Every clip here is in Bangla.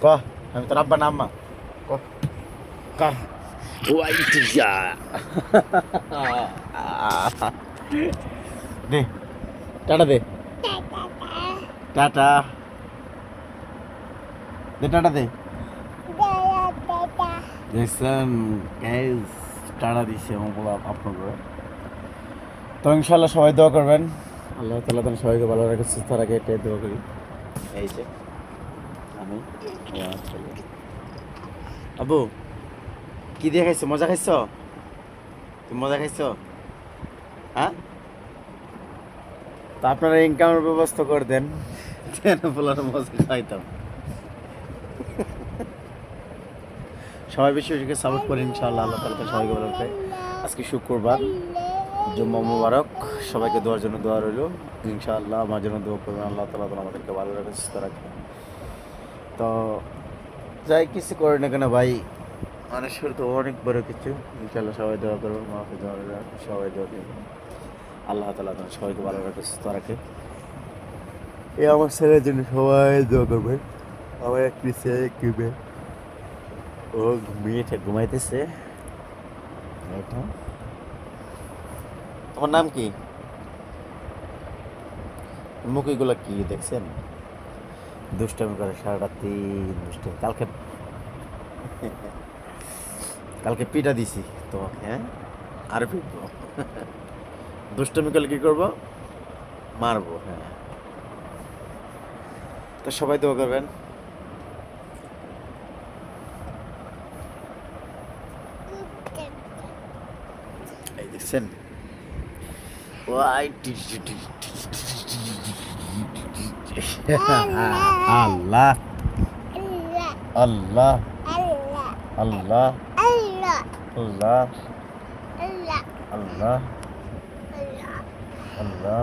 ক আমি তোর আব্বা না আম্মা ক ক ওয়াইটিয়া দে টাটা দে টাটা দে টাটা দে দেখছেন গাইস টাটা দিচ্ছে আপনাদের তো ইনশাল্লাহ সবাই দোয়া করবেন আল্লাহ তাআলা যেন সবাইকে ভালো রাখে সুস্থ রাখে এটাই দোয়া করি এই যে আমি আমার ছেলে। আবু কি দিয়ে খাইছো মজা খাইছো তুমি মজা খাইছো হ্যাঁ তো আপনারা ইনকামের ব্যবস্থা করে দেন যেন বলার মজা খাইতাম সবাই বেশি বেশি সাপোর্ট করেন ইনশাআল্লাহ আল্লাহ তাআলা সবাইকে ভালো রাখে আজকে শুক্রবার জুম্মা মুবারক সবাইকে দোয়ার জন্য দোয়া রইল ইনশাআল্লাহ আমার জন্য দোয়া করবেন আল্লাহ তাআলা যেন আমাদেরকে ভালো রাখে সুস্থ রাখে তো যাই কিছু করে না কেন ভাই মানুষের তো অনেক বড় কিছু ইনশাআল্লাহ সবাই দোয়া করবেন মাকে দোয়া করবেন সবাই দোয়া করবেন আল্লাহ তাআলা যেন সবাইকে ভালো রাখে সুস্থ রাখে এই আমার ছেলের জন্য সবাই দোয়া করবেন আমার একটি ছেলে কি ও ঘুমাইতেছে এটা তোমার নাম কি মুখগুলো কি দেখছেন দুষ্টামি করে সারাটা দিন দুষ্টামি কালকে পিঠা দিছি তোমাকে হ্যাঁ আর পিটবো দুষ্টামি করলে কি করবো মারবো হ্যাঁ তো সবাই দোয়া করবেন এই দেখছেন আল্লাহ আল্লাহ আল্লাহ আল্লাহ আল্লাহ আল্লাহ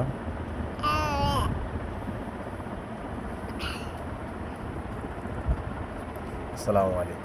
আসসালামু আলাইকুম